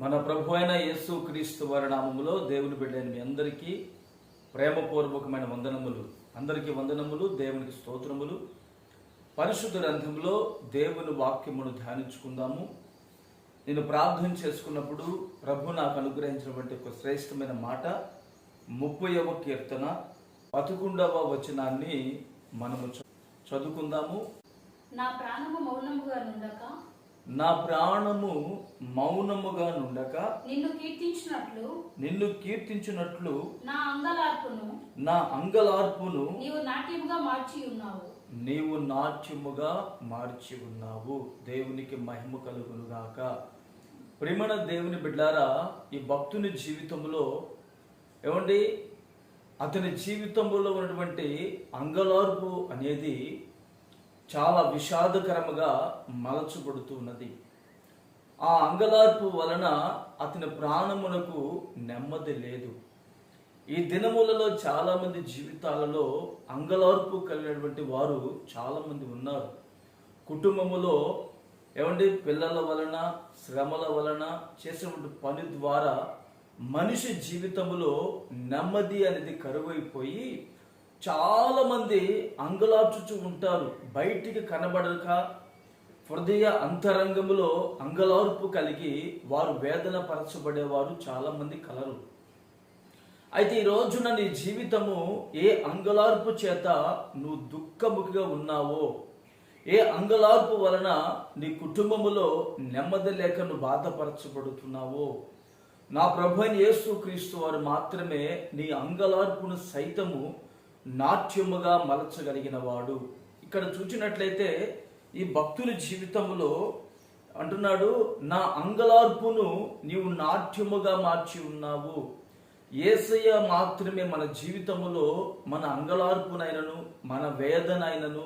మన ప్రభు అయిన యేసు క్రీస్తు వారి నామములో దేవుని బిడ్డైన మీ అందరికీ ప్రేమపూర్వకమైన వందనములు. అందరికీ వందనములు, దేవునికి స్తోత్రములు. పరిశుద్ధ గ్రంథంలో దేవుని వాక్యమును ధ్యానించుకుందాము. నేను ప్రార్థన చేసుకున్నప్పుడు ప్రభు నాకు అనుగ్రహించినటువంటి ఒక శ్రేష్టమైన మాట 30వ కీర్తన 11వ వచనాన్ని మనము చదువుకుందాము. నా ప్రాణము మౌనముగా నుండక నిన్ను కీర్తించున్నట్లు నా అంగలార్పును నీవు నాట్యముగా మార్చి ఉన్నావు. దేవునికి మహిమ కలుగునుగాక. ప్రియమైన దేవుని బిడ్డారా, ఈ భక్తుని జీవితంలో అతని జీవితంలో ఉన్నటువంటి అంగలార్పు అనేది చాలా విషాదకరముగా మలచబడుతూ ఉన్నది. ఆ అంగలార్పు వలన అతని ప్రాణమునకు నెమ్మది లేదు. ఈ దినములలో చాలా మంది జీవితాలలో అంగలార్పు కలిగినటువంటి వారు చాలా మంది ఉన్నారు. కుటుంబములో పిల్లల వలన, శ్రమల వలన, చేసేటువంటి పని ద్వారా మనిషి జీవితంలో నెమ్మది అనేది కరువైపోయి చాలా మంది అంగలార్చుచూ ఉంటారు. బయటికి కనబడక హృదయ అంతరంగములో అంగలార్పు కలిగి వారు వేదన పరచబడేవారు చాలా మంది కలరు. అయితే ఈ రోజున నీ జీవితము ఏ అంగలార్పు చేత నువ్వు దుఃఖముఖిగా ఉన్నావో, ఏ అంగలార్పు వలన నీ కుటుంబములో నెమ్మది లేక నువ్వు బాధపరచబడుతున్నావో, నా ప్రభువైన యేసు క్రీస్తు వారు మాత్రమే నీ అంగలార్పును సైతము నాట్యముగా మలచగలిగిన వాడు. ఇక్కడ చూసినట్లయితే ఈ భక్తుని జీవితంలో అంటున్నాడు, నా అంగలార్పును నీవు నాట్యముగా మార్చి ఉన్నావు. యేసయ్య మాత్రమే మన జీవితములో మన అంగలార్పునైనను, మన వేదనైనను,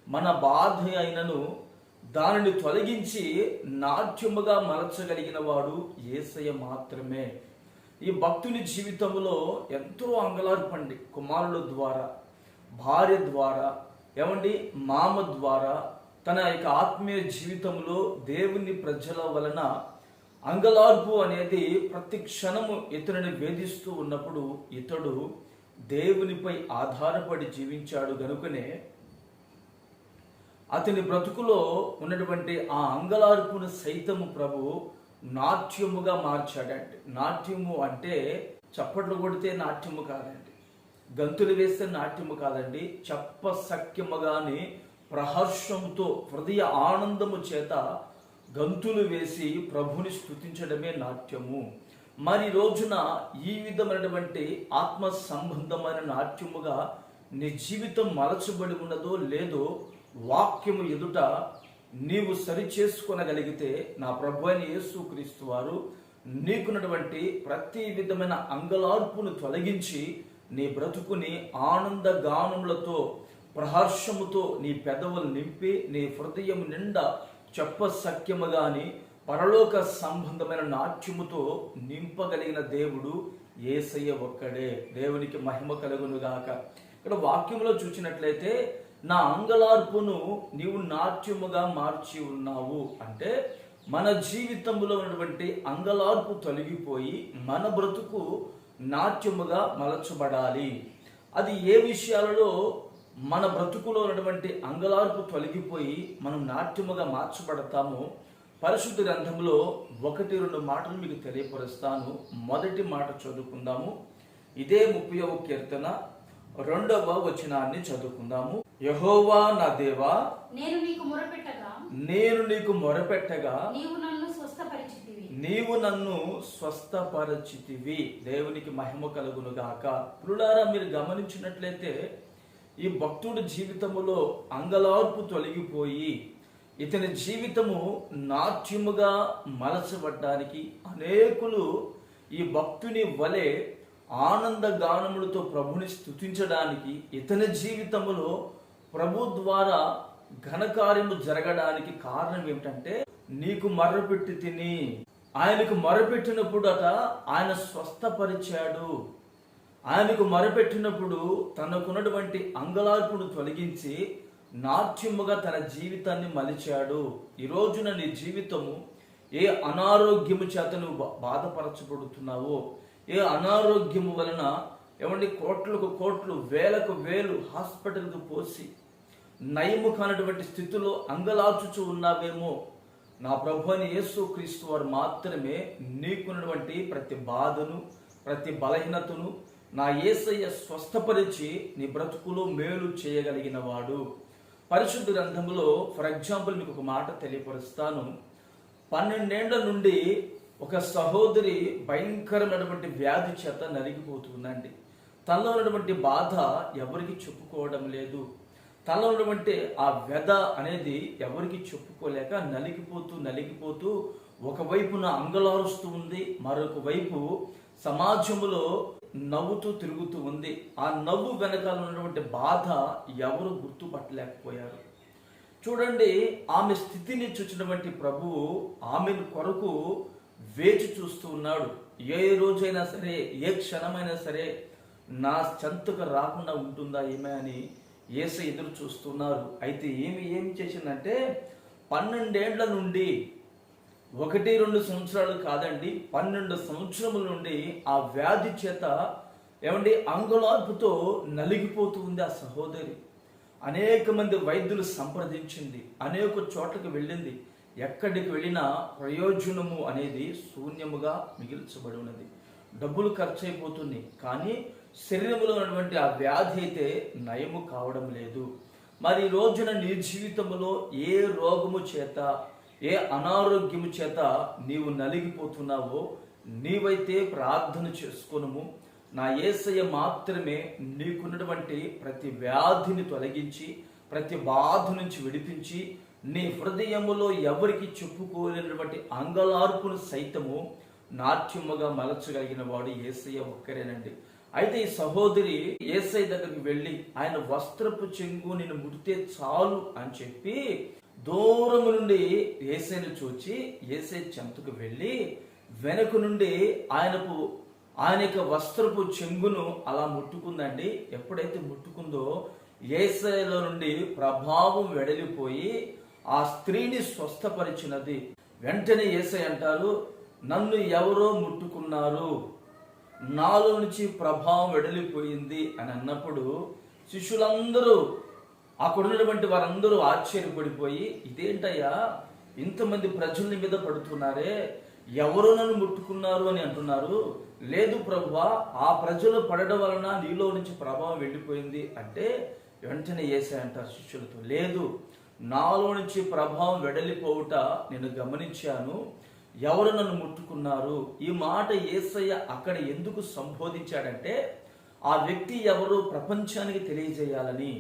మన బాధ అయినను దానిని తొలగించి నాట్యముగా మలచగలిగిన వాడు యేసయ్య మాత్రమే. ఈ భక్తుని జీవితంలో ఎంతో అంగలార్పండి. కుమారుల ద్వారా, భార్య ద్వారా, మామ ద్వారా, తన యొక్క ఆత్మీయ జీవితంలో దేవుని ప్రజల వలన అంగలార్పు అనేది ప్రతి క్షణము ఇతరుని వేధిస్తూ ఉన్నప్పుడు ఇతడు దేవునిపై ఆధారపడి జీవించాడు గనుకనే అతని బ్రతుకులో ఉన్నటువంటి ఆ అంగలార్పును సైతము ప్రభు నాట్యముగా మార్చాడంటే. నాట్యము అంటే చప్పట్లు కొడితే నాట్యము కాదండి, గంతులు వేస్తే నాట్యము కాదండి. చెప్పసఖ్యముగాని ప్రహర్షముతో హృదయ ఆనందము చేత గంతులు వేసి ప్రభుని స్తుతించడమే నాట్యము. మరి రోజున ఈ విధమైనటువంటి ఆత్మ సంబంధమైన నాట్యముగా నీ జీవితం మలచబడి ఉన్నదో లేదో వాక్యము ఎదుట నీవు సరి చేసుకొనగలిగితే నా ప్రభువైన యేసు క్రీస్తు వారు నీకున్నటువంటి ప్రతి విధమైన అంగలార్పును తొలగించి నీ బ్రతుకుని ఆనంద గానములతో, ప్రహర్షముతో నీ పెదవులు నింపి నీ హృదయం నిండా చెప్పసఖ్యముగాని పరలోక సంబంధమైన నాట్యముతో నింపగలిగిన దేవుడు యేసయ్య ఒక్కడే. దేవునికి మహిమ కలుగునుగాక. ఇక్కడ వాక్యంలో చూసినట్లయితే నా అంగలార్పును నీవు నాట్యముగా మార్చి ఉన్నావు అంటే మన జీవితంలో ఉన్నటువంటి అంగలార్పు తొలగిపోయి మన బ్రతుకు నాట్యముగా మలచబడాలి. అది ఏ విషయాలలో మన బ్రతుకులో ఉన్నటువంటి అంగలార్పు తొలగిపోయి మనం నాట్యముగా మార్చబడతామో పరిశుద్ధ గ్రంథంలో 1-2 మాటలు మీకు తెలియపరుస్తాను. మొదటి మాట చదువుకుందాము. ఇదే 30వ కీర్తన 2వ వచనాన్ని చదువుకుందాము. యెహోవా నా దేవా, నేను నీకు మొరపెట్టగా నీవు నన్ను స్వస్థపరచితివి. దేవునికి మహిమ కలుగునుగాక. ప్రియులారా, మీరు గమనించినట్లయితే ఈ భక్తుడి జీవితములో అంగలార్పు తొలగిపోయి ఇతని జీవితము నాట్యముగా మలచబడ్డానికి అనేకులు ఈ భక్తుని వలె ఆనంద గానములతో ప్రభుని స్తుతించడానికి, ఇతని జీవితములో ప్రభు ద్వారా ఘనకార్యము జరగడానికి కారణం ఏమిటంటే నీకు మొర్రపెట్టి తిని, ఆయనకు మొరపెట్టినప్పుడు ఆయన స్వస్థపరిచాడు. ఆయనకు మొరపెట్టినప్పుడు తనకున్నటువంటి అంగలార్పును తొలగించి నాట్యముగా తన జీవితాన్ని మలిచాడు. ఈ రోజున నీ జీవితము ఏ అనారోగ్యము చేత నువ్వు బాధపరచబడుతున్నావో, ఏ అనారోగ్యము వలన కోట్లకు కోట్లు వేలకు వేలు హాస్పిటల్కు పోసి నయము కానటువంటి స్థితిలో అంగలార్చుచూ ఉన్నావేమో, నా ప్రభు అని యేసు క్రీస్తు వారు మాత్రమే నీకున్నటువంటి ప్రతి బాధను, ప్రతి బలహీనతను నా యేసయ్య స్వస్థపరిచి నీ బ్రతుకులో మేలు చేయగలిగిన వాడు. పరిశుద్ధ గ్రంథంలో ఫర్ ఎగ్జాంపుల్ మీకు ఒక మాట తెలియపరుస్తాను. 12 ఏళ్ల నుండి ఒక సహోదరి భయంకరమైనటువంటి వ్యాధి చేత నలిగిపోతుందండి. తనలో ఉన్నటువంటి బాధ ఎవరికి చెప్పుకోవడం లేదు. తనలో ఉన్నటువంటి ఆ వ్యధ అనేది ఎవరికి చెప్పుకోలేక నలిగిపోతూ ఒకవైపున అంగలారుస్తూ ఉంది, మరొక వైపు సమాజంలో నవ్వుతూ తిరుగుతూ ఉంది. ఆ నవ్వు వెనకాల ఉన్నటువంటి బాధ ఎవరు గుర్తుపట్టలేకపోయారు. చూడండి, ఆమె స్థితిని చూసినటువంటి ప్రభువు ఆమెను కొరకు వేచి చూస్తూ ఉన్నాడు. ఏ రోజైనా సరే, ఏ క్షణమైనా సరే నా చెంతకు రాకుండా ఉంటుందా ఏమే అని యేసయ్య ఎదురు చూస్తున్నారు. అయితే ఏం చేసిందంటే 12 ఏళ్ల నుండి 1-2 సంవత్సరాలు కాదండి, 12 సంవత్సరముల నుండి ఆ వ్యాధి చేత అంగలార్పుతో నలిగిపోతూ ఉంది ఆ సహోదరి. అనేక మంది వైద్యులు సంప్రదించింది, అనేక చోట్లకు వెళ్ళింది. ఎక్కడికి వెళ్ళినా ప్రయోజనము అనేది శూన్యముగా మిగిల్చబడి ఉన్నది. డబ్బులు ఖర్చు అయిపోతుంది, కానీ శరీరంలో ఉన్నటువంటి ఆ వ్యాధి అయితే నయము కావడం లేదు. మరి ఈ రోజున నీ జీవితంలో ఏ రోగము చేత, ఏ అనారోగ్యము చేత నీవు నలిగిపోతున్నావో నీవైతే ప్రార్థన చేసుకొనుము. నా యేసయ్య మాత్రమే నీకున్నటువంటి ప్రతి వ్యాధిని తొలగించి, ప్రతి బాధ నుంచి విడిపించి, నీ హృదయములో ఎవరికి చెప్పుకోలేనటువంటి అంగలార్పును సైతము నాట్యముగా మలచగలిగిన వాడు యేసయ్య ఒక్కరేనండి. అయితే ఈ సహోదరి యేసయ్య దగ్గరికి వెళ్ళి ఆయన వస్త్రపు చెంగు నేను ముడితే చాలు అని చెప్పి దూరము నుండి యేసయ్యను చూచి యేసయ్య చెంతకు వెళ్ళి వెనక నుండి ఆయన యొక్క వస్త్రపు చెంగును అలా ముట్టుకుందండి. ఎప్పుడైతే ముట్టుకుందో యేసయ్యలో నుండి ప్రభావం వెడలిపోయి ఆ స్త్రీని స్వస్థపరిచినది. వెంటనే యేసయ్య అంటారు, నన్ను ఎవరో ముట్టుకున్నారు, నాలో నుంచి ప్రభావం వెడలిపోయింది అని అన్నప్పుడు శిష్యులందరూ, అక్కడ ఉన్నటువంటి వారందరూ ఆశ్చర్యపడిపోయి, ఇదేంటయ్యా ఇంతమంది ప్రజల మీద పడుతున్నారే, ఎవరో నన్ను ముట్టుకున్నారు అని అంటున్నారు. లేదు ప్రభువా, ఆ ప్రజలు పడడం వలన నీలో నుంచి ప్రభావం వెళ్ళిపోయింది అంటే వెంటనే యేసయ్య అంటారు శిష్యులతో, లేదు, నాలో నుంచి ప్రభావం వెడలిపోవుట నేను గమనించాను, ఎవరు నన్ను ముట్టుకున్నారు. ఈ మాట యేసయ్య అక్కడ ఎందుకు సంబోధించాడంటే ఆ వ్యక్తి ఎవరు ప్రపంచానికి తెలియజేయాలని.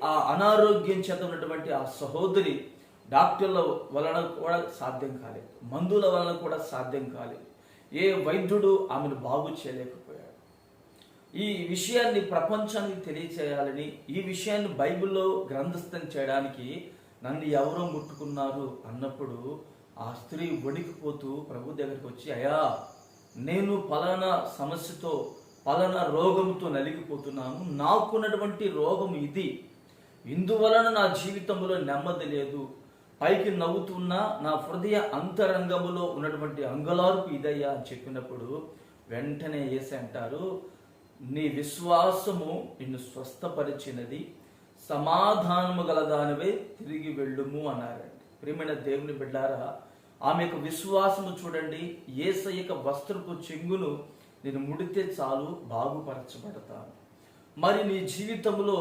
ఆ అనారోగ్యం చేత ఉన్నటువంటి ఆ సహోదరి డాక్టర్ల వలన కూడా సాధ్యం కాలేదు, మందుల వలన కూడా సాధ్యం కాలేదు, ఏ వైద్యుడు ఆమెను బాగు చేయలేకపోయాడు. ఈ విషయాన్ని ప్రపంచానికి తెలియచేయాలని, ఈ విషయాన్ని బైబిల్లో గ్రంథస్థం చేయడానికి నన్ను ఎవరో ముట్టుకున్నారు అన్నప్పుడు ఆ స్త్రీ వణికిపోతూ ప్రభు దగ్గరికి వచ్చి, అయ్యా నేను పలానా సమస్యతో, పలానా రోగంతో నలిగిపోతున్నాను, నాకున్నటువంటి రోగం ఇది, ఇందువలన నా జీవితంలో నెమ్మది లేదు, పైకి నవ్వుతున్నా నా హృదయ అంతరంగములో ఉన్నటువంటి అంగలార్పు ఇదయ్యా అని చెప్పినప్పుడు వెంటనే యేసయ్య అంటారు, నీ విశ్వాసము నిన్ను స్వస్థపరిచినది, సమాధానము గలదానివై తిరిగి వెళ్ళుము అన్నారండి. ప్రియమైన దేవుని బిడ్డారా, ఆమె యొక్క విశ్వాసము చూడండి. యేసయ్య యొక్క వస్త్రపు చెంగును నేను ముడితే చాలు, బాగుపరచబడతాను. మరి నీ జీవితంలో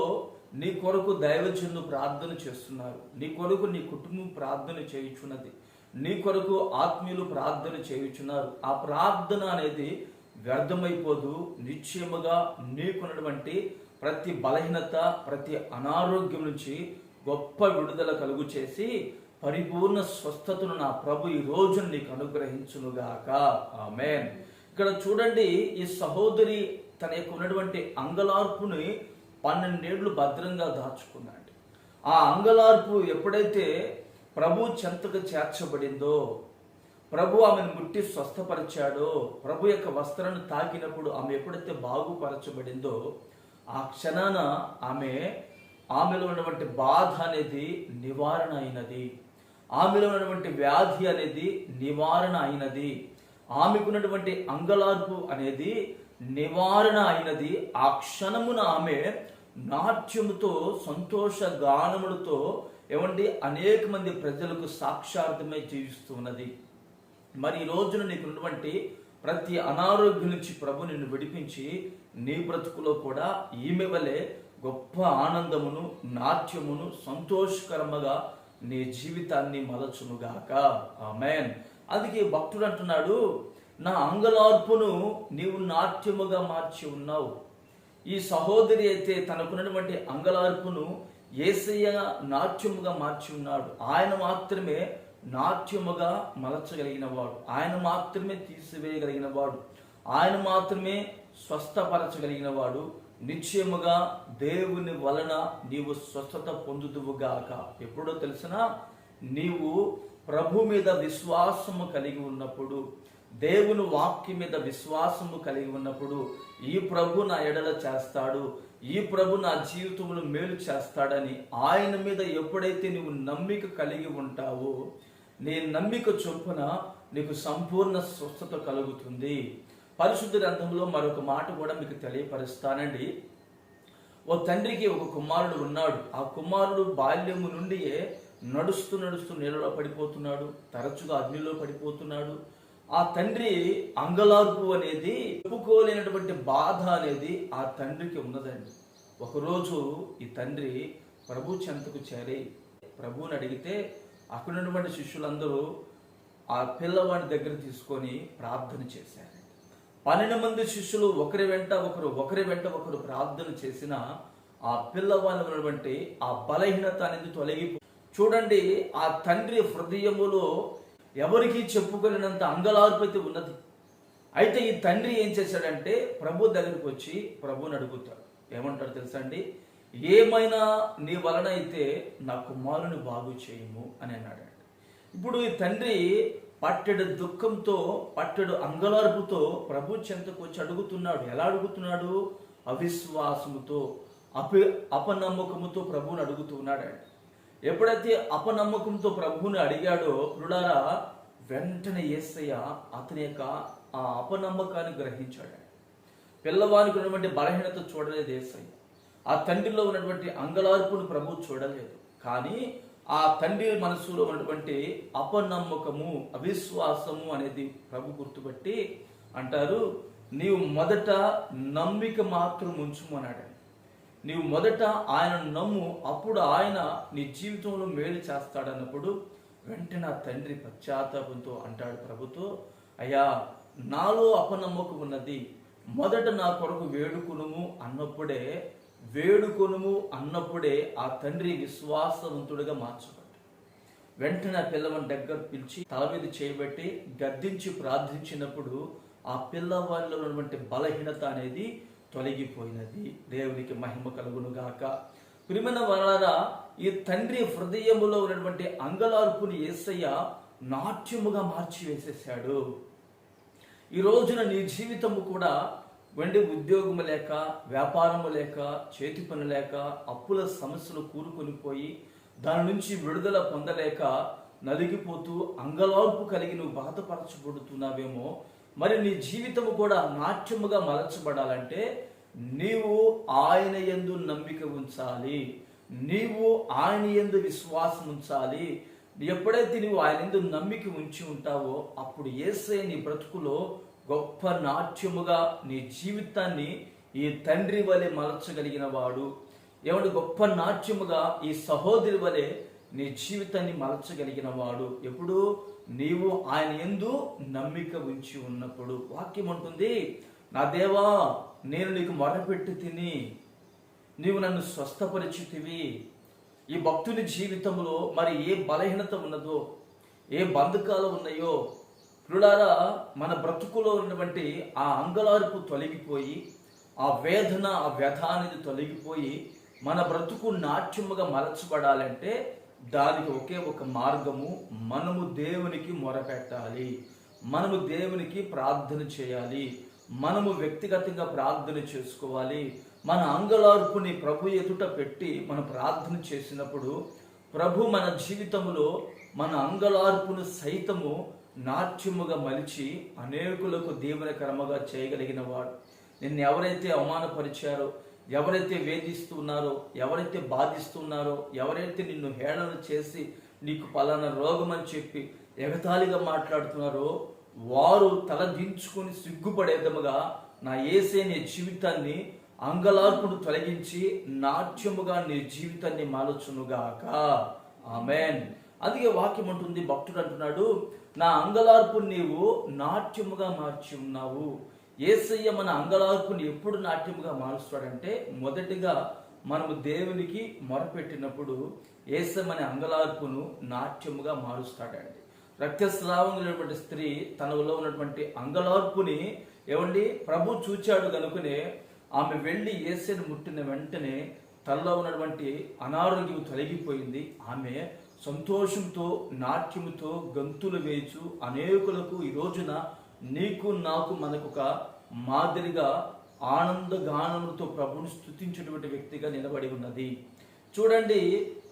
నీ కొరకు దైవజనులు ప్రార్థన చేస్తున్నారు, నీ కొరకు నీ కుటుంబం ప్రార్థన చేయుచున్నది, నీ కొరకు ఆత్మీయులు ప్రార్థన చేయుచున్నారు. ఆ ప్రార్థన అనేది వ్యర్థమైపోదు. నిశ్చయముగా నీకున్నటువంటి ప్రతి బలహీనత, ప్రతి అనారోగ్యం నుంచి గొప్ప విడుదల కలుగు చేసి పరిపూర్ణ స్వస్థతను నా ప్రభు ఈ రోజు నీకు అనుగ్రహించునుగాక. ఆమేన్. ఇక్కడ చూడండి, ఈ సహోదరి తన యొక్క ఉన్నటువంటి అంగలార్పుని 12 ఏళ్లు భద్రంగా దాచుకున్నాడు. ఆ అంగలార్పు ఎప్పుడైతే ప్రభు చెంతకు చేర్చబడిందో, ప్రభు ఆమెను ముట్టి స్వస్థపరిచాడో, ప్రభు యొక్క వస్త్రాన్ని తాకినప్పుడు ఆమె ఎప్పుడైతే బాగుపరచబడిందో ఆ క్షణాన ఆమెలో ఉన్నటువంటి బాధ అనేది నివారణ అయినది. ఆమెలో ఉన్నటువంటి వ్యాధి అనేది నివారణ అయినది, ఆమెకున్నటువంటి అంగలార్పు అనేది నివారణ అయినది. ఆ క్షణమున ఆమె నాట్యముతో సంతోష గానములతో ఏమండి అనేక మంది ప్రజలకు సాక్షార్థమై జీవిస్తూ ఉన్నది. మరి ఈ రోజున నీకున్నటువంటి ప్రతి అనారోగ్యం నుంచి ప్రభు నిన్ను విడిపించి నీ బ్రతుకులో కూడా ఈమె వలె గొప్ప ఆనందమును నాట్యమును సంతోషకరముగా నీ జీవితాన్ని మలచునుగాక. ఆమేన్. అందుకే భక్తుడు అంటున్నాడు, నా అంగలార్పును నీవు నాట్యముగా మార్చి ఉన్నావు. ఈ సహోదరి అయితే తనకున్నటువంటి అంగలార్పును యేసయ్య నాట్యముగా మార్చి ఉన్నాడు. ఆయన మాత్రమే నాట్యముగా మలచగలిగిన వాడు, ఆయన మాత్రమే తీసివేయగలిగిన వాడు, ఆయన మాత్రమే స్వస్థపరచగలిగిన వాడు. నిశ్చయముగా దేవుని వలన నీవు స్వస్థత పొందుదువుగాక. ఎప్పుడో తెలిసినా నీవు ప్రభు మీద విశ్వాసము కలిగి ఉన్నప్పుడు, దేవుని వాక్యం మీద విశ్వాసము కలిగి ఉన్నప్పుడు, ఈ ప్రభు నా ఎడల చేస్తాడు, ఈ ప్రభు నా జీవితంలో మేలు చేస్తాడని ఆయన మీద ఎప్పుడైతే నువ్వు నమ్మిక కలిగి ఉంటావో, నీ నమ్మిక చొప్పున నీకు సంపూర్ణ స్వస్థత కలుగుతుంది. పరిశుద్ధ గ్రంథంలో మరొక మాట కూడా మీకు తెలియపరుస్తానండి. ఓ తండ్రికి ఒక కుమారుడు ఉన్నాడు. ఆ కుమారుడు బాల్యము నుండియే నడుస్తూ నీళ్ళలో పడిపోతున్నాడు, తరచుగా అగ్నిలో పడిపోతున్నాడు. ఆ తండ్రి అంగలార్పు అనేది, చెప్పుకోలేనటువంటి బాధ అనేది ఆ తండ్రికి ఉన్నదండి. ఒకరోజు ఈ తండ్రి ప్రభు చెంతకు చేరి ప్రభువుని అడిగితే అక్కడ ఉన్నటువంటి శిష్యులందరూ ఆ పిల్లవాడి దగ్గర తీసుకొని ప్రార్థన చేశారు. 12 మంది శిష్యులు ఒకరి వెంట ఒకరు ప్రార్థన చేసిన ఆ పిల్లవాడిలో ఉన్నటువంటి ఆ బలహీనత అనేది తొలగి, చూడండి, ఆ తండ్రి హృదయములో ఎవరికి చెప్పుకోలేనంత అంగలార్పతి ఉన్నది. అయితే ఈ తండ్రి ఏం చేశాడంటే ప్రభు దగ్గరికి వచ్చి ప్రభుని అడుగుతాడు. ఏమంటాడు తెలుసా అండి? ఏమైనా నీ వలన అయితే నా కుమారుని బాగు చేయము అని అన్నాడు. ఇప్పుడు ఈ తండ్రి పట్టెడు దుఃఖంతో పట్టెడు అంగలార్పుతో ప్రభు చెంతకు వచ్చి అడుగుతున్నాడు. ఎలా అడుగుతున్నాడు? అవిశ్వాసముతో అపనమ్మకముతో ప్రభువుని అడుగుతున్నాడు. ఎప్పుడైతే అపనమ్మకంతో ప్రభువుని అడిగాడో ప్రియులారా, వెంటనే యేసయ్య అతని యొక్క ఆ అపనమ్మకాన్ని గ్రహించాడు. పిల్లవానికి ఉన్నటువంటి బలహీనత చూడలేదు యేసయ్య, ఆ తండ్రిలో ఉన్నటువంటి అంగలార్పును ప్రభు చూడలేదు. కానీ ఆ తండ్రి మనసులో ఉన్నటువంటి అపనమ్మకము అవిశ్వాసము అనేది ప్రభు గుర్తుపట్టి అంటారు, నీవు మొదట నమ్మిక మాత్రం ఉంచుము అన్నాడు. నీవు మొదట ఆయన నమ్ము, అప్పుడు ఆయన నీ జీవితంలో మేలు చేస్తాడన్నప్పుడు వెంటనే ఆ తండ్రి పశ్చాత్తాపంతో అంటాడు ప్రభుతో, అయ్యా నాలో అపనమ్మకం ఉన్నది, మొదట నా కొరకు వేడుకొనుము అన్నప్పుడే ఆ తండ్రి విశ్వాసవంతుడిగా మార్చబడ్డాడు. వెంటనే ఆ పిల్లవాడిని దగ్గర పిలిచి తల మీద చేయబెట్టి గద్దించి ప్రార్థించినప్పుడు ఆ పిల్లవాడిలో ఉన్నటువంటి బలహీనత అనేది తొలగిపోయినది. దేవునికి మహిమ కలుగును గాక. ప్రియమైన వారలారా, ఈ తండ్రి హృదయములో ఉన్నటువంటి అంగలార్పుని యేసయ్య నాట్యముగా మార్చి వేసేసాడు. ఈ రోజున నీ జీవితము కూడా వెండి ఉద్యోగము లేక, వ్యాపారము లేక, చేతి పని లేక, అప్పుల సమస్యలు కూరుకొని పోయి దాని నుంచి విడుదల పొందలేక నలిగిపోతూ అంగలార్పు కలిగి నువ్వు బాధపరచబడుతున్నావేమో. మరి నీ జీవితము కూడా నాట్యముగా మలచబడాలంటే నీవు ఆయన యందు నమ్మిక ఉంచాలి, నీవు ఆయన యందు విశ్వాసం ఉంచాలి. ఎప్పుడైతే నువ్వు ఆయన యందు నమ్మిక ఉంచి ఉంటావో అప్పుడు యేసయ్య నీ బ్రతుకులో గొప్ప నాట్యముగా నీ జీవితాన్ని ఈ తండ్రి వలె మలచగలిగిన వాడు. ఏమంటే గొప్ప నాట్యముగా ఈ సహోదరి వలె నీ జీవితాన్ని మలచగలిగిన వాడు ఎప్పుడు? నీవు ఆయన యందు నమ్మిక ఉంచి ఉన్నప్పుడు. వాక్యం ఉంటుంది, నా దేవా నేను నీకు మొరపెట్టి తిని నీవు నన్ను స్వస్థపరిచితివి. ఈ భక్తుని జీవితంలో మరి ఏ బలహీనత ఉన్నదో, ఏ బంధకాలు ఉన్నాయో ప్రియులారా, మన బ్రతుకులో ఉన్నటువంటి ఆ అంగలార్పు తొలగిపోయి, ఆ వేదన ఆ వ్యధ అనేది తొలగిపోయి మన బ్రతుకు నాట్యముగా మలచబడాలంటే దానికి ఒకే ఒక మార్గము, మనము దేవునికి మొరపెట్టాలి, మనము దేవునికి ప్రార్థన చేయాలి, మనము వ్యక్తిగతంగా ప్రార్థన చేసుకోవాలి. మన అంగలార్పుని ప్రభు ఎదుట పెట్టి మనం ప్రార్థన చేసినప్పుడు ప్రభు మన జీవితంలో మన అంగలార్పును సైతము నాట్యముగా మలిచి అనేకులకు దీవెనకరముగా చేయగలిగిన వాడు. నిన్ను ఎవరైతే అవమానపరిచారో, ఎవరైతే వేధిస్తున్నారో, ఎవరైతే బాధిస్తున్నారో, ఎవరైతే నిన్ను హేళన చేసి నీకు పలానా రోగం అని చెప్పి ఎగతాళిగా మాట్లాడుతున్నారో వారు తల దించుకొని సిగ్గుపడేదముగా నా యేసే నీ జీవితాన్ని అంగలార్పును తొలగించి నాట్యముగా నీ జీవితాన్ని మాలచునుగాక. ఆమేన్. అందుకే వాక్యం అంటుంది, భక్తుడు అంటున్నాడు, నా అంగలార్పును నీవు నాట్యముగా మార్చి ఉన్నావు. యేసయ్య మన అంగలార్పుని ఎప్పుడు నాట్యముగా మారుస్తాడంటే, మొదటిగా మనము దేవునికి మొరపెట్టినప్పుడు యేసయ్య మన అంగలార్పును నాట్యముగా మారుస్తాడండి. రక్తస్రావం ఉన్నటువంటి స్త్రీ తనలో ఉన్నటువంటి అంగలార్పుని ప్రభు చూచాడు కనుకనే ఆమె వెళ్ళి యేసయ్యను ముట్టిన వెంటనే తనలో ఉన్నటువంటి అనారోగ్యం తొలగిపోయింది. ఆమె సంతోషంతో నాట్యముతో గంతులు వేయచ్చు అనేకులకు ఈ రోజున నీకు నాకు మనకు ఒక మాదిరిగా ఆనంద గానములతో ప్రభుని స్తుతించేటువంటి వ్యక్తిగా నిలబడి ఉన్నది. చూడండి,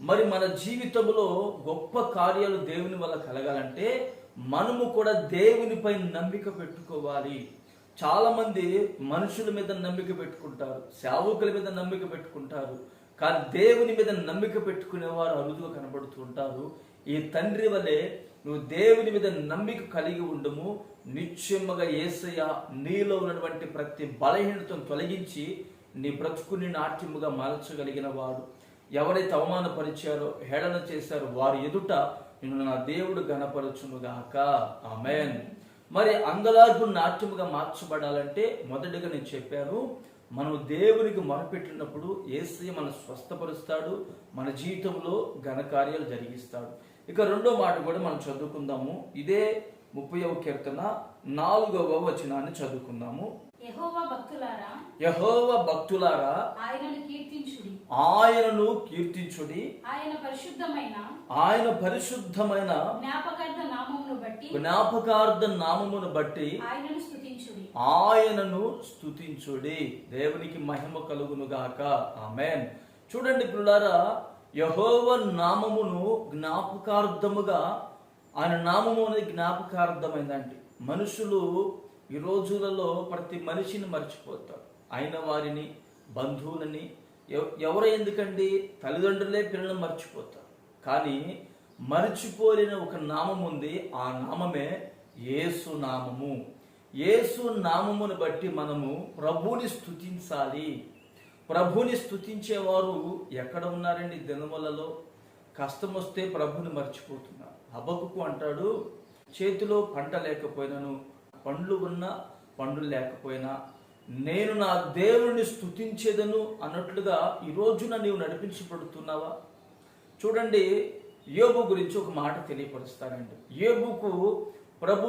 మరి మన జీవితంలో గొప్ప కార్యాలు దేవుని వల్ల కలగాలంటే మనము కూడా దేవునిపై నమ్మిక పెట్టుకోవాలి. చాలా మంది మనుషుల మీద నమ్మిక పెట్టుకుంటారు, సేవకుల మీద నమ్మిక పెట్టుకుంటారు, కానీ దేవుని మీద నమ్మిక పెట్టుకునేవారు అరుదుగా కనబడుతూ ఉంటారు. ఈ తండ్రి వలె నువ్వు దేవుని మీద నమ్మిక కలిగి ఉండము. నిశ్చయముగా యేసయ్య నీలో ఉన్నటువంటి ప్రతి బలహీనతను తొలగించి నీ బ్రతుకుని నాట్యముగా మార్చగలిగిన వాడు. ఎవరైతే అవమానపరిచారో, హేళన చేశారో వారి ఎదుట నిన్ను నా దేవుడు గణపరచునుగాక. ఆమేన్. మరి అంగలార్పు నాట్యముగా మార్చబడాలంటే మొదటిగా నేను చెప్పాను, మనం దేవునికి మొరపెట్టినప్పుడు యేసయ్య మనం స్వస్థపరుస్తాడు, మన జీవితంలో ఘనకార్యాలు జరిగిస్తాడు. ఇక రెండో మాట కూడా మనం చదువుకుందాము. ఇదే 30వ కీర్తన 4వ వచనాన్ని చదువుకుందాము. యెహోవా భక్తులారా ఆయనను కీర్తించుడి, ఆయన పరిశుద్ధమైన జ్ఞాపకార్థ నామమును బట్టి ఆయనను స్తుతించుడి. దేవునికి మహిమ కలుగునుగాక. ఆమేన్. చూడండి పిల్లారా, యెహోవా నామమును జ్ఞాపకార్థముగా, ఆయన నామము అనేది జ్ఞాపకార్థమైందండి. మనుషులు ఈ రోజులలో ప్రతి మనిషిని మర్చిపోతారు, అయిన వారిని, బంధువులని. ఎవరు ఎందుకండి, తల్లిదండ్రులే పిల్లలను మర్చిపోతారు. కానీ మర్చిపోలేని ఒక నామం ఉంది, ఆ నామమే యేసు నామము. యేసు నామమును బట్టి మనము ప్రభుని స్తుతించాలి. ప్రభుని స్తుతించేవారు ఎక్కడ ఉన్నారండి? దినములలో కష్టం వస్తే ప్రభుని మర్చిపోతున్నారు. హబక్కుకు అంటాడు, చేతిలో పంట లేకపోయినను, పండ్లు ఉన్నా పండ్లు లేకపోయినా నేను నా దేవుడిని స్తుతించేదను అన్నట్లుగా ఈ రోజున నీవు నడిపించబడుతున్నావా? చూడండి, యోబు గురించి ఒక మాట తెలియపరుస్తానండి. యోబుకు ప్రభు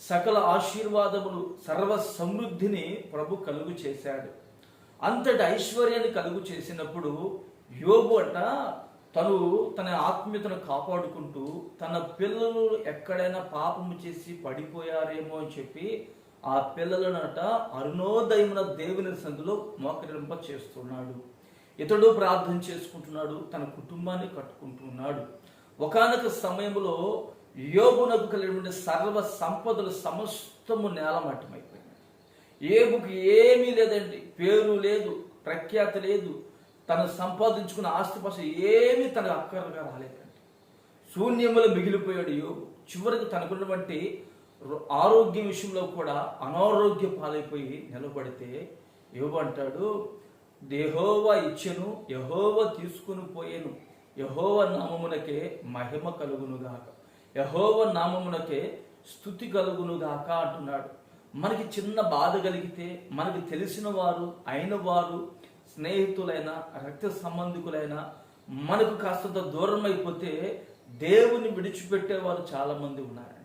సకల ఆశీర్వాదములు, సర్వ సమృద్ధిని ప్రభు కలుగు చేశాడు. అంతటి ఐశ్వర్యాన్ని కలుగు చేసినప్పుడు యోబు తన ఆత్మీయతను కాపాడుకుంటూ తన పిల్లలు ఎక్కడైనా పాపము చేసి పడిపోయారేమో అని చెప్పి ఆ పిల్లలనట అరుణోదయమున దేవుని సందులో మోకరింప చేస్తున్నాడు. ఇతడు ప్రార్థన చేసుకుంటున్నాడు, తన కుటుంబాన్ని కట్టుకుంటున్నాడు. ఒకానొక సమయంలో యోబునకు కలిగిన సర్వ సంపదలు సమస్తము నేలమట్టమైపోయినాయి. యోబుకు ఏమీ లేదండి, పేరు లేదు, ప్రఖ్యాతి లేదు, తను సంపాదించుకున్న ఆస్తిపాస్తి ఏమీ తన అక్కరగా రాలేదండి. శూన్యములో మిగిలిపోయాడు యోబు. చివరికి తనకున్నటువంటి ఆరోగ్యం విషయంలో కూడా అనారోగ్య పాలైపోయి నిలబడితే యోబు అంటాడు, యెహోవా ఇచ్చెను, యెహోవా తీసుకుని పోయేను, యెహోవా నామమునకే మహిమ కలుగునుగాక, యెహోవా నామమునకే స్తుతి కలుగునుగాక అంటున్నాడు. మనకి చిన్న బాధ కలిగితే మనకి తెలిసిన వారు, అయిన వారు, స్నేహితులైన, రక్త సంబంధికులైన మనకు కాస్తంత దూరం అయిపోతే దేవుని విడిచిపెట్టేవారు చాలా మంది ఉన్నారండి.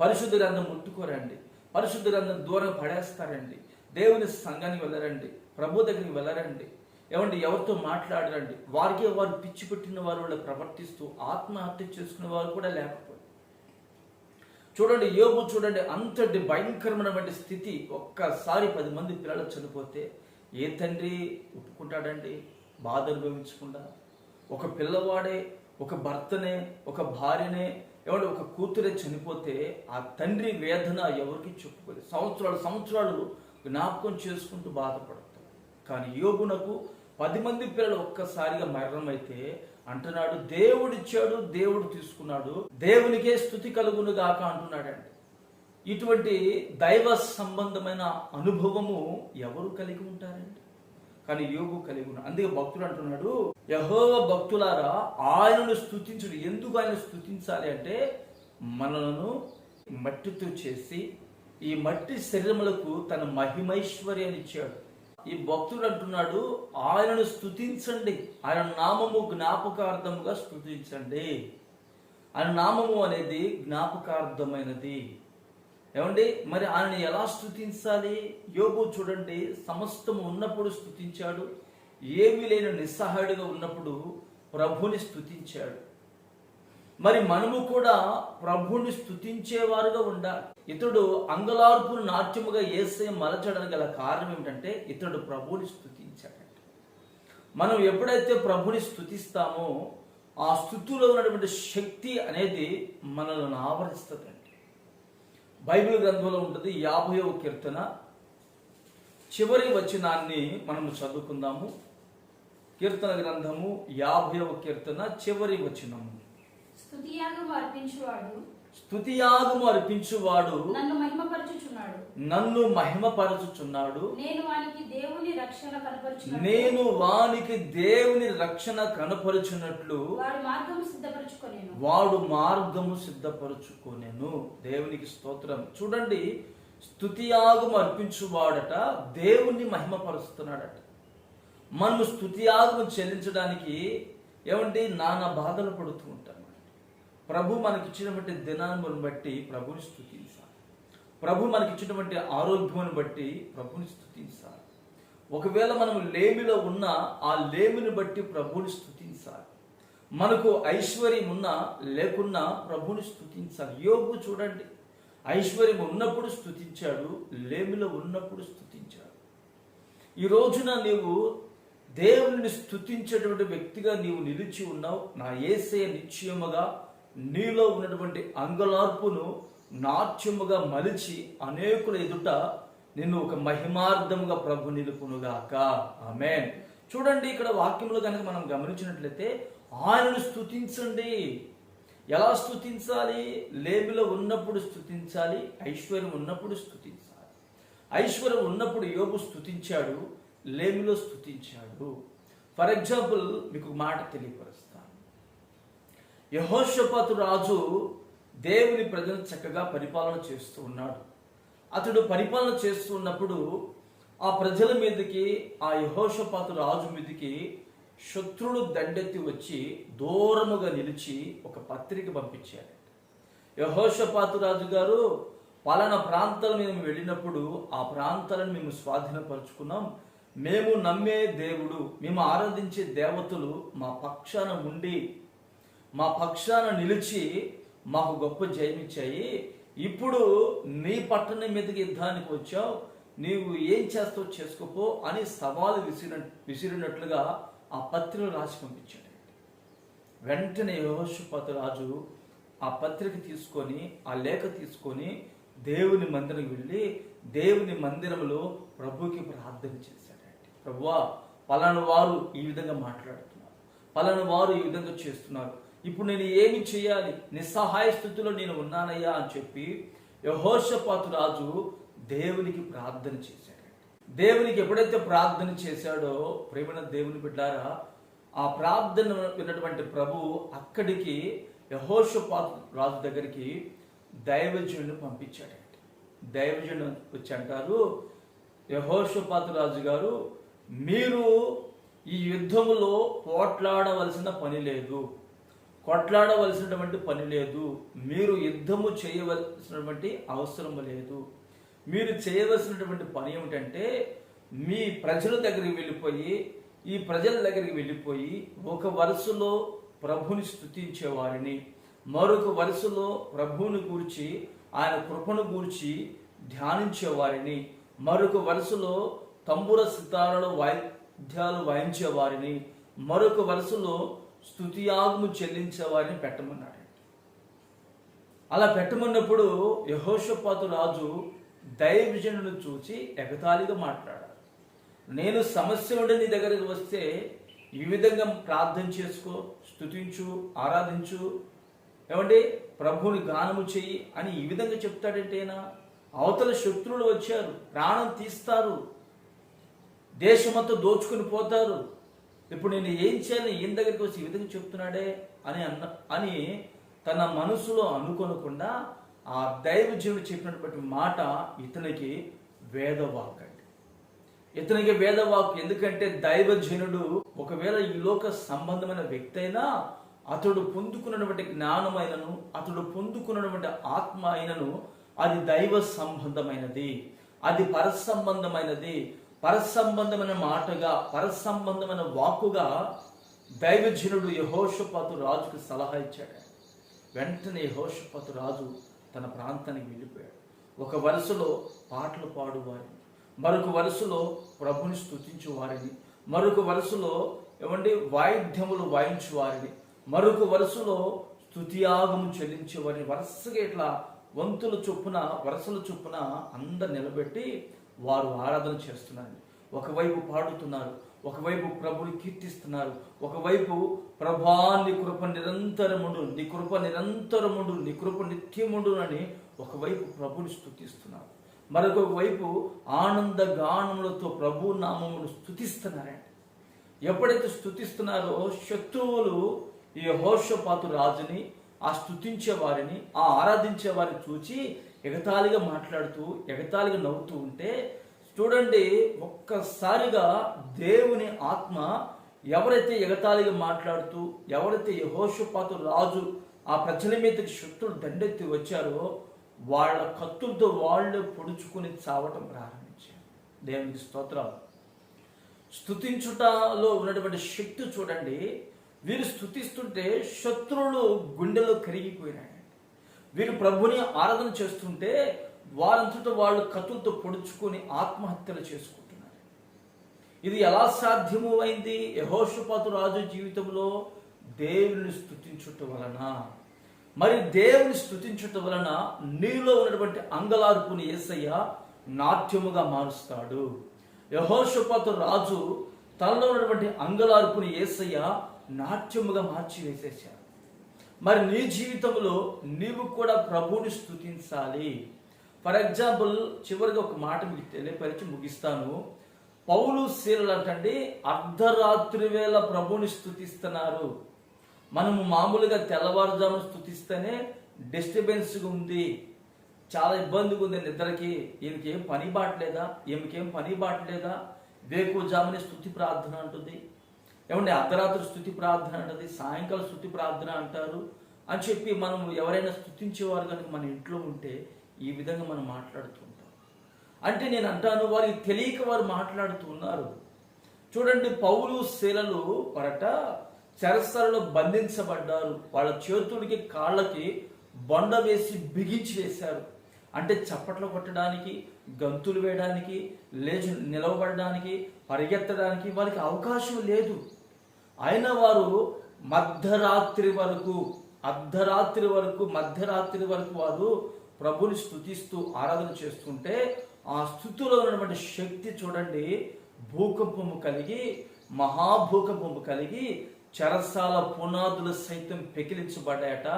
పరిశుద్ధ గ్రంథం ముట్టుకోరండి, పరిశుద్ధ గ్రంథం దూరం పడేస్తారండి, దేవుని సంఘానికి వెళ్ళరండి, ప్రభు దగ్గరికి వెళ్ళరండి, ఎవరితో మాట్లాడరండి. వారికి వారు పిచ్చి పెట్టిన వారు వాళ్ళు ప్రవర్తిస్తూ ఆత్మహత్య చేసుకునే వారు కూడా లేకపోతే చూడండి, యోబు చూడండి, అంతటి భయంకరమైనటువంటి స్థితి. ఒక్కసారి 10 మంది పిల్లలు చనిపోతే ఏ తండ్రి ఒప్పుకుంటాడండి బాధ అనుభవించకుండా? ఒక పిల్లవాడే ఒక భర్తనే, ఒక భార్యనే, ఏమంటే ఒక కూతురే చనిపోతే ఆ తండ్రి వేదన ఎవరికి చెప్పుకోలేదు. సంవత్సరాలు జ్ఞాపకం చేసుకుంటూ బాధపడతాడు. కానీ యోబునకు 10 మంది పిల్లలు ఒక్కసారిగా మరణమైతే అంటున్నాడు, దేవుడిచ్చాడు, దేవుడు తీసుకున్నాడు, దేవునికే స్తుతి కలుగును గాక అంటున్నాడండి. ఇటువంటి దైవ సంబంధమైన అనుభవము ఎవరు కలిగి ఉంటారండి? కానీ యోబు కలిగి ఉన్నాడు. అందుకే భక్తుడు అంటున్నాడు, యెహోవా భక్తులారా ఆయనను స్తుతించుడు. ఎందుకు ఆయన స్తుతించాలి అంటే, మనలను మట్టితో చేసి ఈ మట్టి శరీరములకు తన మహిమైశ్వర్యాన్ని ఇచ్చాడు. ఈ భక్తుడు అంటున్నాడు, ఆయనను స్తుతించండి, ఆయన నామము జ్ఞాపకార్థముగా స్తుతించండి. ఆయన నామము అనేది జ్ఞాపకార్థమైనది. ఏమండి, మరి ఆయన ఎలా స్తుతించాలి? యోబు చూడండి, సమస్తము ఉన్నప్పుడు స్తుతించాడు, ఏమీ లేని నిస్సహాయుడిగా ఉన్నప్పుడు ప్రభుని స్తుతించాడు. మరి మనము కూడా ప్రభుని స్తుతించేవారుగా ఉండాలి. ఇతడు అంగలార్పును నాట్యముగా యేసయ్య మలచడానికి గల కారణం ఏమిటంటే, ఇతడు ప్రభుని స్తుతించాడంట. మనం ఎప్పుడైతే ప్రభుని స్తుతిస్తామో ఆ స్తుతిలో ఉన్నటువంటి శక్తి అనేది మనల్ని ఆవరిస్తుందండి. బైబిల్ గ్రంథంలో ఉంటుంది 50వ కీర్తన చివరి వచనాన్ని మనము చదువుకుందాము. కీర్తన గ్రంథము 50వ కీర్తన చివరి వచనము. స్తుతియాగము అర్పించువాడు నన్ను మహిమపరచుచున్నాడు. నేను వానికి దేవుని రక్షణ కనపరుచున్నట్లు వాడు మార్గము సిద్ధపరచుకొనెను. దేవునికి స్తోత్రం. చూడండి, స్తుతియాగము అర్పించువాడట దేవుణ్ణి మహిమపరుస్తున్నాడట. మనము స్తుతియాగము చెల్లించడానికి ఏమంటే నానా బాధలు పడుతూ ఉంటాం. ప్రభు మనకిచ్చినటువంటి దినాన్ని బట్టి ప్రభుని స్తుతించాలి. ప్రభు మనకిచ్చినటువంటి ఆరోగ్యాన్ని బట్టి ప్రభుని స్తుతించాలి. ఒకవేళ మనం లేమిలో ఉన్నా ఆ లేమిని బట్టి ప్రభుని స్తుతించాలి. మనకు ఐశ్వర్యం ఉన్నా లేకున్నా ప్రభుని స్తుతించాలి. యోబు చూడండి, ఐశ్వర్యం ఉన్నప్పుడు స్తుతించాడు, లేమిలో ఉన్నప్పుడు స్తుతించాడు. ఈ రోజున నీవు దేవుని స్తుతించేటువంటి వ్యక్తిగా నీవు నిలిచి ఉన్నావు. నా యేసయ్య నిశ్చయముగా నీలో ఉన్నటువంటి అంగలార్పును నాట్యముగా మలిచి అనేకుల ఎదుట నిన్ను ఒక మహిమార్థముగా ప్రభు నిలుపునుగాక. ఆమేన్. చూడండి, ఇక్కడ వాక్యంలో కనుక మనం గమనించినట్లయితే ఆయనను స్తుతించండి. ఎలా స్తుతించాలి? లేమిలో ఉన్నప్పుడు స్తుతించాలి, ఐశ్వర్యం ఉన్నప్పుడు స్తుతించాలి. ఐశ్వర్యం ఉన్నప్పుడు యోబు స్తుతించాడు, లేమిలో స్తుతించాడు. ఫర్ ఎగ్జాంపుల్ మీకు మాట తెలియపరుస్తాను. యెహోషాపాతు రాజు దేవుని ప్రజలను చక్కగా పరిపాలన చేస్తూ ఉన్నాడు. అతడు పరిపాలన చేస్తూ ఉన్నప్పుడు ఆ ప్రజల మీదకి, ఆ యెహోషాపాతు రాజు మీదకి శత్రుడు దండెత్తి వచ్చి దూరముగా నిలిచి ఒక పత్రిక పంపించాడు. యెహోషాపాతు రాజు గారు, పలానా ప్రాంతాల మీద మేము వెళ్ళినప్పుడు ఆ ప్రాంతాలను మేము స్వాధీనపరుచుకున్నాం. మేము నమ్మే దేవుడు, మేము ఆరాధించే దేవతలు మా పక్షాన ఉండి మా పక్షాన నిలిచి మాకు గొప్ప జయమిచ్చాయి. ఇప్పుడు నీ పట్టణం మీదకి యుద్ధానికి వచ్చావు, నీవు ఏం చేస్తావు చేసుకోపో అని సవాలు విసిరినట్లుగా ఆ పత్రిక రాసి పంపించాడు. వెంటనే యెహోషాపాతు రాజు ఆ పత్రిక తీసుకొని, ఆ లేఖ తీసుకొని దేవుని మందిరం వెళ్ళి దేవుని మందిరంలో ప్రభుకి ప్రార్థన చేశాడండి. ప్రభువా, పలానా వారు ఈ విధంగా మాట్లాడుతున్నారు, పలానా వారు ఈ విధంగా చేస్తున్నారు, ఇప్పుడు నేను ఏమి చేయాలి? నిస్సహాయ స్థితిలో నేను ఉన్నానయ్యా అని చెప్పి యెహోషాపాతు రాజు దేవునికి ప్రార్థన చేశాడు. దేవునికి ఎప్పుడైతే ప్రార్థన చేశాడో, ప్రేమైన దేవుని బిడ్డారా, ఆ ప్రార్థన విన్నటువంటి ప్రభు అక్కడికి యెహోషాపాతు రాజు దగ్గరికి దైవజనుడిని పంపించాడండి. దైవజనుడు వచ్చి అంటారు, యెహోషాపాతు రాజు గారు, మీరు ఈ యుద్ధములో పోట్లాడవలసిన పని లేదు, కొట్లాడవలసినటువంటి పని లేదు, మీరు యుద్ధము చేయవలసినటువంటి అవసరం లేదు. మీరు చేయవలసినటువంటి పని ఏమిటంటే, మీ ప్రజల దగ్గరికి వెళ్ళిపోయి, ఈ ప్రజల దగ్గరికి వెళ్ళిపోయి ఒక వరుసలో ప్రభుని స్తుతించేవారిని, మరొక వరుసలో ప్రభువుని గూర్చి ఆయన కృపను గూర్చి ధ్యానించేవారిని, మరొక వరుసలో తంబుర సితారాల వాయిద్యాలు వాయించేవారిని, మరొక వరుసలో స్తుతియాగము చెల్లించే వారిని పెట్టమన్నాడు. అలా పెట్టమన్నప్పుడు యెహోషాపాతు రాజు దైవజనులను చూసి ఎగతాళిగా మాట్లాడారు. నేను సమస్య ఉండి నీ దగ్గరికి వస్తే ఈ విధంగా ప్రార్థన చేసుకో, స్తుతించు, ఆరాధించు, ఏమండి ప్రభువుని గానము చెయ్యి అని ఈ విధంగా చెప్తాడంటేనా? అవతల శత్రువులు వచ్చారు, ప్రాణం తీస్తారు, దేశమంతా దోచుకుని పోతారు. ఇప్పుడు నేను ఏం చేయాలి, ఈయన దగ్గరికి వచ్చి ఈ విధంగా చెప్తున్నాడే అని తన మనసులో అనుకోనకుండా ఆ దైవజనుడు చెప్పినటువంటి మాట ఇతనికి వేదవాక్ అండి. ఇతనికి వేదవాక్. ఎందుకంటే దైవజనుడు ఒకవేళ ఈ లోక సంబంధమైన వ్యక్తి అయినా అతడు పొందుకున్నటువంటి జ్ఞానమైనను, అతడు పొందుకున్నటువంటి ఆత్మ అయినను అది దైవ సంబంధమైనది, అది పరసంబంధమైనది. పరసంబంధమైన మాటగా, పరసంబంధమైన వాక్కుగా దైవజనుడు యెహోషాపాతు రాజుకు సలహా ఇచ్చాడు. వెంటనే యెహోషాపాతు రాజు తన ప్రాంతానికి వెళ్ళిపోయాడు. ఒక వరుసలో పాటలు పాడువారిని, మరొక వరుసలో ప్రభుని స్తుతించు వారిని, మరొక వరుసలో వాయిద్యములు వాయించు వారిని, మరొక వరుసలో స్తుతియాగము చెల్లించే వారిని వరుసగా ఇట్లా వంతుల చొప్పున, వరుసల చొప్పున అందరు నిలబెట్టి వారు ఆరాధన చేస్తున్నారు. ఒకవైపు పాడుతున్నారు, ఒకవైపు ప్రభుని కీర్తిస్తున్నారు, ఒకవైపు ప్రభా నీ కృప నిరంతరముడు, నీ కృప నిరంతరముడు, నీ కృప నిత్యముడు అని ఒకవైపు ప్రభుని స్తుతిస్తున్నారు, మరొక వైపు ఆనంద గానములతో ప్రభు నామమును స్తుతిస్తున్నారండి. ఎప్పుడైతే స్తుతిస్తున్నారో శత్రువులు ఈ యెహోషాపాతు రాజుని, ఆ స్తుతించే వారిని, ఆ ఆరాధించే వారిని చూచి ఎగతాళిగా మాట్లాడుతూ, ఎగతాళిగా నవ్వుతూ ఉంటే చూడండి, ఒక్కసారిగా దేవుని ఆత్మ ఎవరైతే ఎగతాళిగా మాట్లాడుతూ, ఎవరైతే యెహోషాపాతు రాజు ఆ ప్రజల మీదకి శత్రులు దండెత్తి వచ్చారో వాళ్ళ కత్తులతో వాళ్ళు పొడుచుకుని చావటం ప్రారంభించారు. దేవునికి స్తోత్రాలు. స్తుతించుటలో ఉన్నటువంటి శక్తి చూడండి. వీరు స్తుతిస్తుంటే శత్రువులు గుండెలో కరిగిపోయినాయి. వీరు ప్రభుని ఆరాధన చేస్తుంటే వారంతట వాళ్ళు కత్తులతో పొడుచుకొని ఆత్మహత్యలు చేసుకుంటున్నారు. ఇది ఎలా సాధ్యము అయింది? యెహోషాపాతు రాజు జీవితంలో దేవుని స్తుతించుట వలన. మరి దేవుని స్తుతించుట వలన నీలో ఉన్నటువంటి అంగలార్పుని యేసయ్య నాట్యముగా మారుస్తాడు. యెహోషాపాతు రాజు తనలో ఉన్నటువంటి అంగలార్పుని యేసయ్య నాట్యముగా మార్చి వేసేశాడు. మరి నీ జీవితంలో నీవు కూడా ప్రభువుని స్తుతించాలి. ఫర్ ఎగ్జాంపుల్, చివరిగా ఒక మాట మీకు తెలియపరిచి ముగిస్తాను. పౌలు శీలలు అంటండి అర్ధరాత్రి వేళ ప్రభువుని స్తుతిస్తున్నారు. మనము మామూలుగా తెల్లవారుజామున స్తుతిస్తేనే డిస్టర్బెన్స్గా ఉంది, చాలా ఇబ్బందిగా ఉంది నిద్రకి, ఈయనకి ఏం పని బాటలేదా, ఈమెకేం పని బాటలేదా, వేకువజామునే స్తుతి ప్రార్థన అంటుంది, అర్ధరాత్రి స్తుతి ప్రార్థన అంటుంది, సాయంకాలం స్తుతి ప్రార్థన అంటారు అని చెప్పి మనం ఎవరైనా స్తుతించేవారు కనుక మన ఇంట్లో ఉంటే ఈ విధంగా మనం మాట్లాడుతూ ఉంటాం. అంటే నేను అంటాను, వారికి తెలియక వారు మాట్లాడుతూ ఉన్నారు. చూడండి, పౌలు శీలలు పరట చెరసాలలో బంధించబడ్డారు. వాళ్ళ చేతులకి కాళ్ళకి బొండ వేసి బిగించి వేశారు. అంటే చప్పట్లు కొట్టడానికి, గంతులు వేయడానికి, లేచి నిలవబడడానికి, పరిగెత్తడానికి వారికి అవకాశం లేదు. అయినా వారు మధ్యరాత్రి వరకు వారు ప్రభుని స్తుతిస్తూ ఆరాధన చేస్తుంటే ఆ స్తుతిలో ఉన్నటువంటి శక్తి చూడండి, భూకంపము కలిగి, మహాభూకంపము కలిగి చెరసాల పునాదులు సైతం పెకిలించబడ్డాయట,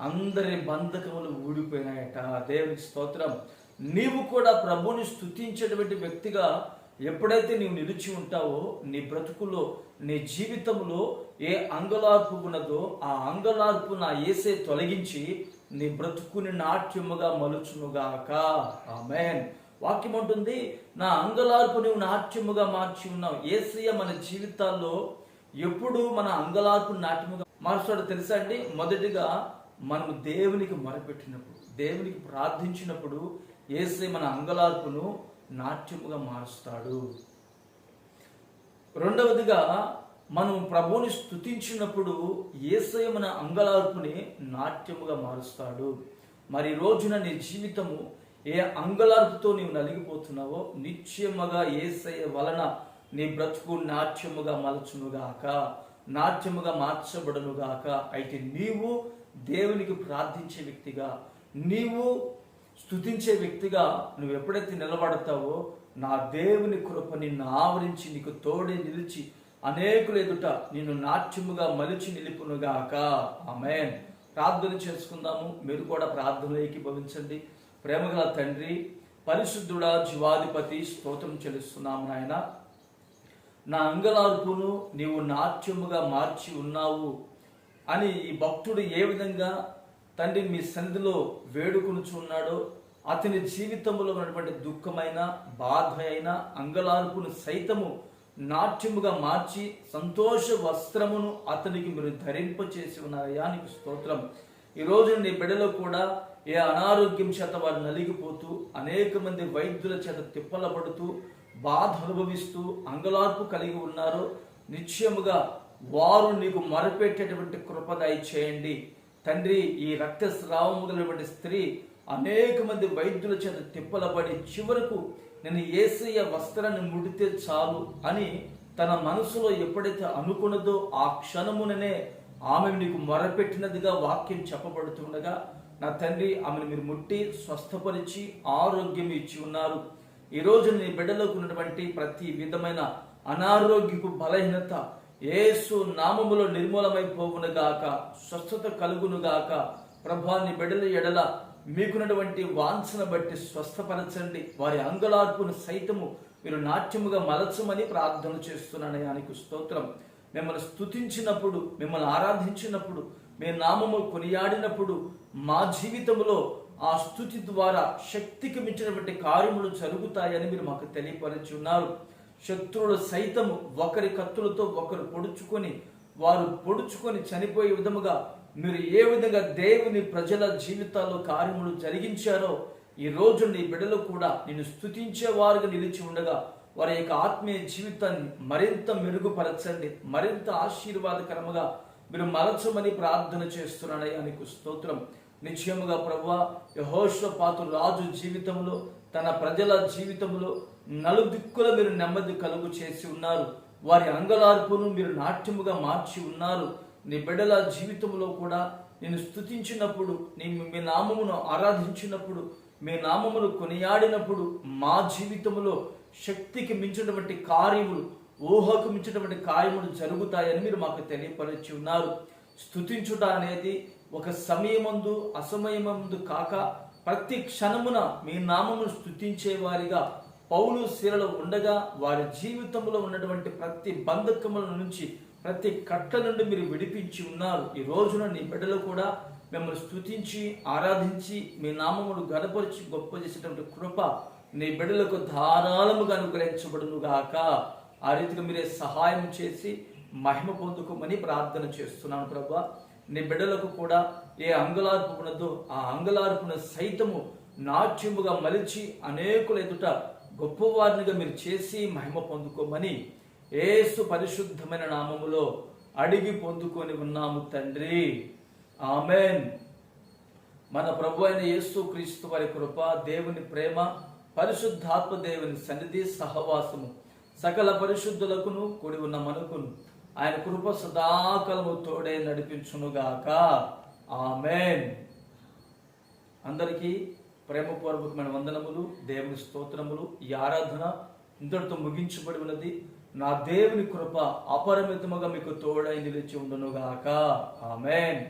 అందరి బంధకములు ఊడిపోయినాయట. దేవునికి స్తోత్రం. నీవు కూడా ప్రభుని స్తుతించేటువంటి వ్యక్తిగా ఎప్పుడైతే నీవు నిలిచి ఉంటావో, నీ బ్రతుకులో, నీ జీవితంలో ఏ అంగలార్పు ఉన్నదో ఆ అంగలార్పు నా యేసే తొలగించి నీ బ్రతుకుని నాట్యముగా మలుచునుగాక. ఆమేన్. వాక్యం ఉంటుంది, నా అంగలార్పు నువ్వు నాట్యముగా మార్చి ఉన్నావు. యేసయ్య మన జీవితాల్లో ఎప్పుడు మన అంగలార్పు నాట్యముగా మార్చాడో తెలుసా అండి? మొదటిగా మనము దేవునికి మొరపెట్టినప్పుడు, దేవునికి ప్రార్థించినప్పుడు యేసయ్య మన అంగలార్పును నాట్యముగా మారుస్తాడు. రెండవదిగా మనం ప్రభువుని స్తుతించినప్పుడు యేసయ్య మన అంగలార్పుని నాట్యముగా మారుస్తాడు. మరి రోజున నీ జీవితము ఏ అంగలార్పుతో నీవు నలిగిపోతున్నావో నిశ్చయముగా యేసయ్య వలన నీ బ్రతుకు నాట్యముగా మలచునుగాక. నాట్యముగా మార్చబడునుగాక. అయితే నీవు దేవునికి ప్రార్థించే వ్యక్తిగా, నీవు స్తుతించే వ్యక్తిగా నువ్వు ఎప్పుడైతే నిలబడతావో నా దేవుని కృప నిన్ను ఆవరించి నీకు తోడే నిలిచి అనేకుల ఎదుట నిన్ను నాట్యముగా మలిచి నిలుపునుగాక. ఆమేన్. ప్రార్థన చేసుకుందాము. మీరు కూడా ప్రార్థనలో ఏకీభవించండి. ప్రేమగల తండ్రి, పరిశుద్ధుడా, జీవాధిపతి, స్తోత్రం చెల్లిస్తున్నాము నాయన. నా అంగలార్పును నీవు నాట్యముగా మార్చి ఉన్నావు అని ఈ భక్తుడు ఏ విధంగా తండ్రి మీ సన్నిధిలో వేడుకొనుచున్నాడో, అతని జీవితంలో ఉన్నటువంటి దుఃఖమైన, బాధ అయిన, అంగలార్పును సైతము నాట్యముగా మార్చి సంతోష వస్త్రమును అతనికి మీరు ధరింపచేసి ఉన్నారయ్యా, నీకు స్తోత్రం. ఈరోజు నీ బిడ్డలో కూడా ఏ అనారోగ్యం చేత వారు నలిగిపోతూ, అనేక మంది వైద్యుల చేత తిప్పలపడుతూ, బాధ అనుభవిస్తూ, అంగలార్పు కలిగి ఉన్నారో, నిశ్చయముగా వారు నీకు మొరపెట్టేటువంటి కృప దయచేయండి తండ్రి. ఈ రక్తస్రావము కలిగినటువంటి స్త్రీ అనేక మంది వైద్యుల చేత తిప్పలబడి చివరకు నేను యేసయ్య వస్త్రాన్ని ముడితే చాలు అని తన మనసులో ఎప్పుడైతే అనుకున్నదో ఆ క్షణముననే ఆమె నీకు మొరపెట్టినదిగా వాక్యం చెప్పబడుతుండగా, నా తండ్రి ఆమెను మీరు ముట్టి స్వస్థపరిచి ఆరోగ్యం ఇచ్చి ఉన్నారు. ఈరోజు నీ బిడ్డలకు ఉన్నటువంటి ప్రతి విధమైన అనారోగ్యపు బలహీనత యేసు నామములో నిర్మూలమైపోవునుగాక, స్వస్థత కలుగునుగాక. ప్రభా, నీ బిడ్డల ఎడల మీకున్నటువంటి వాంఛను బట్టి స్వస్థపరచండి. వారి అంగలార్పును సైతము మీరు నాట్యముగా మలచమని ప్రార్థన చేస్తున్నానయ్యా, నీకు స్తోత్రం. మిమ్మల్ని స్తుతించినప్పుడు, మిమ్మల్ని ఆరాధించినప్పుడు, మీ నామము కొనియాడినప్పుడు మా జీవితంలో ఆ స్తుతి ద్వారా శక్తికి మించినటువంటి కార్యములు జరుగుతాయని మీరు మాకు తెలియపరిచి ఉన్నారు. శత్రువులు సైతము ఒకరి కత్తులతో ఒకరు పొడుచుకొని చనిపోయే విధముగా మీరు ఏ విధంగా దేవుని ప్రజల జీవితాల్లో కార్యములు జరిగించారో, ఈ రోజు నీ బిడ్డలు కూడా నిన్ను స్తుతించే వారుగా నిలిచి ఉండగా వారి యొక్క ఆత్మీయ జీవితాన్ని మరింత మెరుగుపరచండి, మరింత ఆశీర్వాదకరముగా మీరు మలచమని ప్రార్థన చేస్తున్నానయ్యా, నీకు స్తోత్రం. నిశ్చయముగా ప్రభువా, యెహోషాపాతు రాజు జీవితంలో, తన ప్రజల జీవితంలో నలుదిక్కుల మీరు నెమ్మది కలుగు చేసి ఉన్నారు. వారి అంగలార్పును మీరు నాట్యముగా మార్చి ఉన్నారు. నీ బిడ్డల జీవితంలో కూడా నేను స్తుతించినప్పుడు, మీ నామమును ఆరాధించినప్పుడు, మీ నామమును కొనియాడినప్పుడు మా జీవితంలో శక్తికి మించినటువంటి కార్యములు, ఊహకు మించినటువంటి కార్యములు జరుగుతాయని మీరు మాకు తెలియపరిచి ఉన్నారు. స్తుతించుట అనేది ఒక సమయమందు అసమయమందు కాక ప్రతి క్షణమున మీ నామమును స్తుతించే వారిగా పౌలు శీలలో ఉండగా వారి జీవితంలో ఉన్నటువంటి ప్రతి బంధకముల నుంచి, ప్రతి కట్ట నుండి మీరు విడిపించి ఉన్నారు. ఈ రోజున నీ బిడ్డలు కూడా మిమ్మల్ని స్తుతించి ఆరాధించి మీ నామమును గణపరిచి గొప్ప చేసేటువంటి కృప నీ బిడ్డలకు ధారాళముగా అనుగ్రహించబడును గాక. ఆ రీతిగా మీరే సహాయం చేసి మహిమ పొందుకోమని ప్రార్థన చేస్తున్నాను ప్రభువా. నీ బిడ్డలకు కూడా ఏ అంగలార్పు ఉన్నదో ఆ అంగలార్పును సైతము నాట్యముగా మలిచి అనేకుల ఎదుట గొప్పవారినిగా మీరు చేసి మహిమ పొందుకోమని యేసు పరిశుద్ధమైన నామములో అడిగి పొందుకొని ఉన్నాము తండ్రి. ఆమెన్. మన ప్రభు అయిన యేసు క్రీస్తు వారి కృప, దేవుని ప్రేమ, పరిశుద్ధాత్మ దేవుని సన్నిధి సహవాసము సకల పరిశుద్ధులకును కూడి ఉన్న మనకును ఆయన కృప సదాకాలము తోడే నడిపించునుగాక. ఆమెన్. అందరికీ ప్రేమపూర్వకమైన వందనములు, దేవుని స్తోత్రములు. ఈ ఆరాధన ఇంతటితో ముగించబడి ఉన్నది. నా దేవుని కృప అపరిమితముగా మీకు తోడై నిలిచి ఉండునుగాక. ఆమెన్.